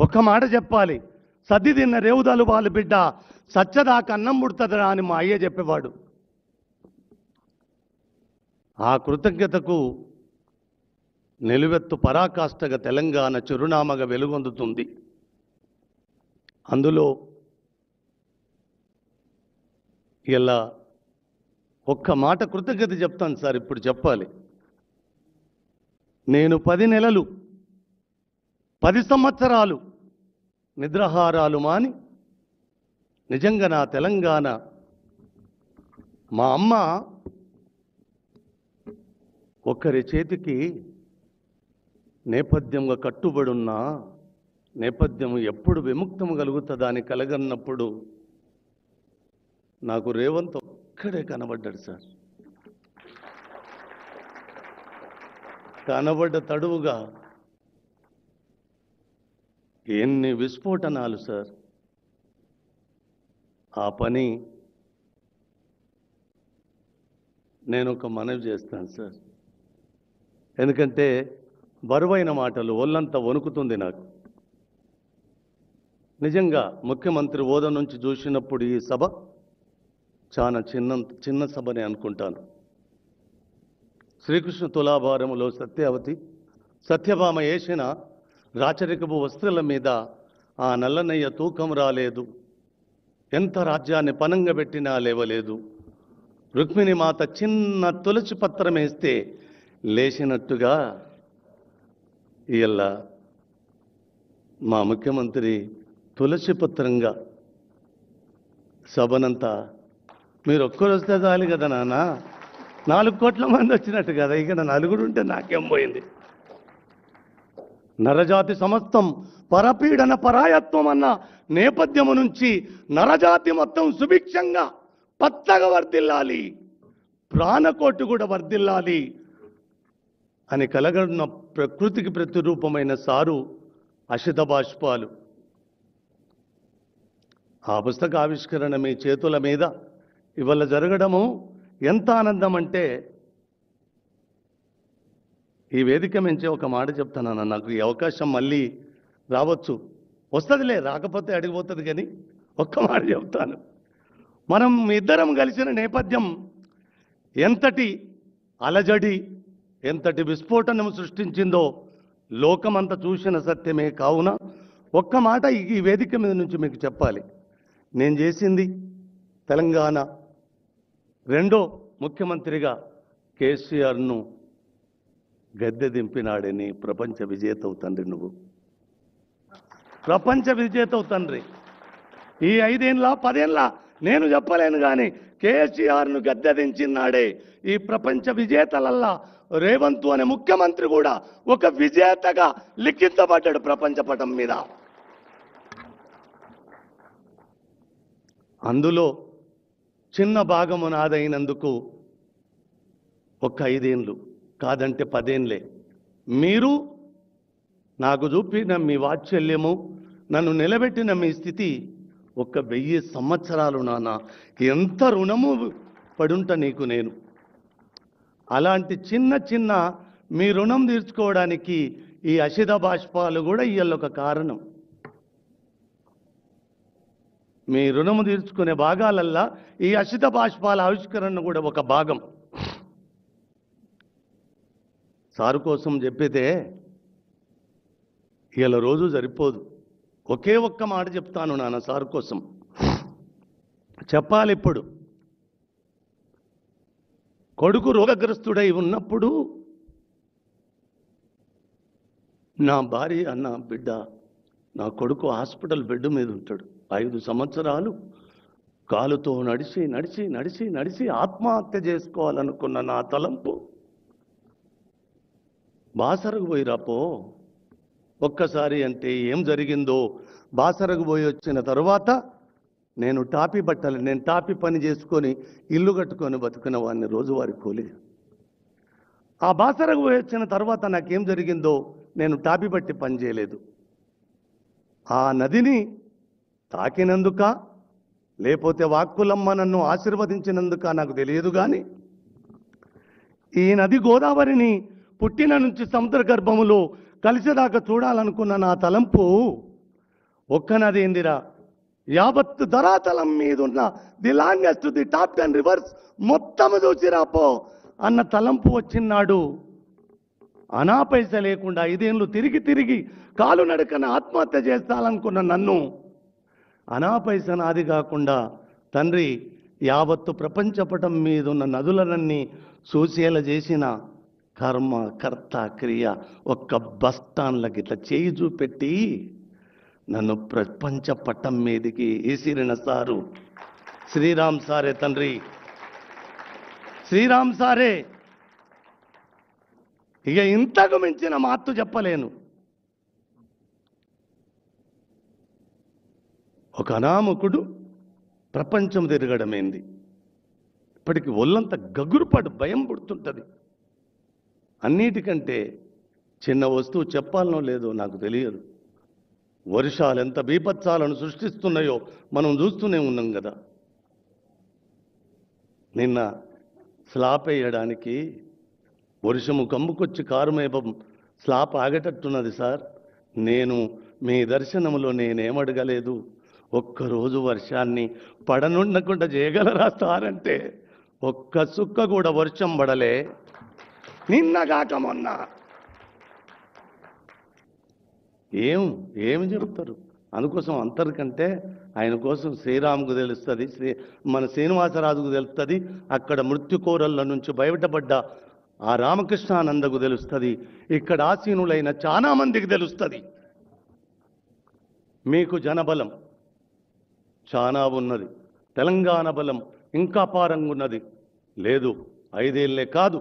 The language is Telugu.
ఒక్క మాట చెప్పాలి, సద్ది తిన్న రేవుదాలు వాళ్ళ బిడ్డ సచ్చదాకా అన్నం ముడుతుందిరా అని మా అయ్య చెప్పేవాడు. ఆ కృతజ్ఞతకు నిలువెత్తు పరాకాష్ఠగా తెలంగాణ చిరునామాగా వెలుగొందుతుంది. అందులో ఇలా ఒక్క మాట కృతజ్ఞత చెప్తాను సార్. ఇప్పుడు చెప్పాలి, నేను 10 నెలలు 10 సంవత్సరాలు నిద్రాహారాలు మాని నిజంగా నా తెలంగాణ మా అమ్మ ఒక్కరి చేతికి నేపథ్యంగా కట్టుబడున్న నేపథ్యం ఎప్పుడు విముక్తం కలుగుతుందా అని కలగన్నప్పుడు నాకు రేవంత్ ఒక్కడే కనబడ్డాడు సార్. కనబడ్డ తడువుగా ఎన్ని విస్ఫోటనాలు సార్. ఆ పని నేను ఒక మనవి చేస్తాను సార్, ఎందుకంటే బరువైన మాటలు, ఒళ్ళంతా వణుకుతుంది నాకు. నిజంగా ముఖ్యమంత్రి హోదా నుంచి చూసినప్పుడు ఈ సభ చాలా చిన్న సభనే అనుకుంటాను. శ్రీకృష్ణ తులాభారములో సత్యభామ వేసిన రాచరికపు వస్త్రాల మీద ఆ నల్లనయ్య తూకం రాలేదు, ఎంత రాజ్యాన్ని పనంగా పెట్టినా లేవలేదు. రుక్మిణి మాత చిన్న తులసి పత్రం వేస్తే లేచినట్టుగా ఇలా మా ముఖ్యమంత్రి తులసి పత్రంగా సభనంతా మీరు ఒక్కరు వస్తే చాలు కదా నాన్న, 4 కోట్ల మంది వచ్చినట్టు కదా, ఇక్కడ నలుగురు ఉంటే నాకేం పోయింది. నరజాతి సమస్తం పరపీడన పరాయత్వం అన్న నేపథ్యము నుంచి నరజాతి మొత్తం సుభిక్షంగా పచ్చగా వర్ధిల్లాలి, ప్రాణకోటి కూడా వర్ధిల్లాలి అని కలగన్న ప్రకృతికి ప్రతిరూపమైన సారు అశిత బాష్పాలు. ఆ పుస్తక ఆవిష్కరణ మీ చేతుల మీద ఇవాళ జరగడము ఎంత ఆనందం అంటే, ఈ వేదిక మించి ఒక మాట చెప్తానన్న, నాకు ఈ అవకాశం మళ్ళీ రావచ్చు, వస్తుందిలే, రాకపోతే అడిగిపోతుంది, కానీ ఒక్క మాట చెప్తాను. మనం ఇద్దరం కలిసిన నేపథ్యం ఎంతటి అలజడి, ఎంతటి విస్ఫోటనం సృష్టించిందో లోకమంతా చూసిన సత్యమే. కావున ఒక్క మాట ఈ వేదిక మీద నుంచి మీకు చెప్పాలి. నేను చేసింది తెలంగాణ 2వ ముఖ్యమంత్రిగా కేసీఆర్ను గద్దె దింపినాడని ప్రపంచ విజేతవు తండ్రి, నువ్వు ప్రపంచ విజేతవు తండ్రి. ఈ 5 ఏళ్ళ 10 ఏళ్ళ నేను చెప్పలేను, కానీ కేసీఆర్ను గద్దె దించినాడే ఈ ప్రపంచ విజేతలల్లా రేవంత్ అనే ముఖ్యమంత్రి కూడా ఒక విజేతగా లిఖించబడ్డాడు ప్రపంచ పటం మీద. అందులో చిన్న భాగము నాదైనందుకు ఒక 5 ఏళ్ళు కాదంటే 10 ఏళ్ళే. మీరు నాకు చూపిన మీ వాత్సల్యము, నన్ను నిలబెట్టిన మీ స్థితి ఒక 1000 సంవత్సరాలు నాన్న, ఎంత రుణము పడుంట నీకు నేను. అలాంటి చిన్న మీ రుణం తీర్చుకోవడానికి ఈ అశిత బాష్పాలు కూడా ఇయ్యొక కారణం. మీ రుణము తీర్చుకునే భాగాలల్లా ఈ అశిత బాష్పాల ఆవిష్కరణ కూడా ఒక భాగం. సారు కోసం చెప్పితే ఇలా రోజు సరిపోదు, ఒకే ఒక్క మాట చెప్తాను నాన్న సారు కోసం చెప్పాలి. ఇప్పుడు కొడుకు రోగగ్రస్తుడై ఉన్నప్పుడు నా భార్య అన్న, బిడ్డ, నా కొడుకు హాస్పిటల్ బెడ్ మీద ఉంటాడు, 5 సంవత్సరాలు కాలుతో నడిచి ఆత్మహత్య చేసుకోవాలనుకున్న నా తలంపు బాసరకు పోయి రాపో ఒక్కసారి అంటే ఏం జరిగిందో. బాసరకు పోయి వచ్చిన తరువాత నేను టాపీ పని చేసుకొని ఇల్లు కట్టుకొని బతుకున్న వాడిని, రోజువారి కూలి. ఆ బాసరకు పోయి వచ్చిన తర్వాత నాకేం జరిగిందో, నేను టాపీ బట్టి పని చేయలేదు. ఆ నదిని తాకినందుక లేకపోతే వాక్కులమ్మ నన్ను ఆశీర్వదించినందుక నాకు తెలియదు, కానీ ఈ నది గోదావరిని పుట్టిన నుంచి సముద్ర గర్భములో కలిసేదాకా చూడాలనుకున్న నా తలంపు ఒక్క నది ఏందిరా, యావత్తు ధరాతలం మీద ఉన్న the longest, the top 10 reverse మొత్తం చూసిరాపో అన్న తలంపు వచ్చినాడు. అనా పైస లేకుండా 5 ఏళ్ళు తిరిగి తిరిగి కాలు నడకన ఆత్మహత్య చేస్తాలనుకున్న నన్ను అనా పైస నాది కాకుండా తండ్రి యావత్తు ప్రపంచపటం మీద ఉన్న నదులనన్నీ చూసేలా చేసిన కర్మ కర్త క్రియ ఒక్క బస్టాండ్లకి ఇట్లా చేయి చూపెట్టి నన్ను ప్రపంచ పట్టం మీదికి ఈసిరిన సారు శ్రీరామ్ సారే తండ్రి, శ్రీరామ్ సారే. ఇక ఇంతకు మించిన మాత్తు చెప్పలేను. ఒక అనామకుడు ప్రపంచం తిరగడమేంది, ఇప్పటికి ఒళ్ళంత గగురుపాటు భయం పుడుతుంటుంది. అన్నిటికంటే చిన్న వస్తువు చెప్పాలనో లేదో నాకు తెలియదు. వర్షాలు ఎంత బీభత్సాలను సృష్టిస్తున్నాయో మనం చూస్తూనే ఉన్నాం కదా. నిన్న స్లాబ్ వేయడానికి వర్షము కమ్ముకొచ్చి కారుమేపం స్లాబ్ ఆగేటట్టున్నది సార్. నేను మీ దర్శనంలో నేనేమడగలేదు, ఒక్కరోజు వర్షాన్ని పడనుండకుండా చేయగలరా సార్ అంటే ఒక్క సుక్క కూడా వర్షం పడలే నిన్నగాక మొన్న. ఏమి చెప్తారు? అందుకోసం అంతరికంటే ఆయన కోసం శ్రీరాముకు తెలుస్తుంది, మన శ్రీనివాసరాజుకు తెలుస్తుంది, అక్కడ మృత్యుకోరళ్ళ నుంచి బయటపడ్డ ఆ రామకృష్ణానందకు తెలుస్తుంది, ఇక్కడ ఆసీనులైన చాలా మందికి తెలుస్తుంది. మీకు జనబలం చాలా ఉన్నది, తెలంగాణ బలం ఇంకా అపారంగా ఉన్నది. లేదు 5 ఏళ్లే కాదు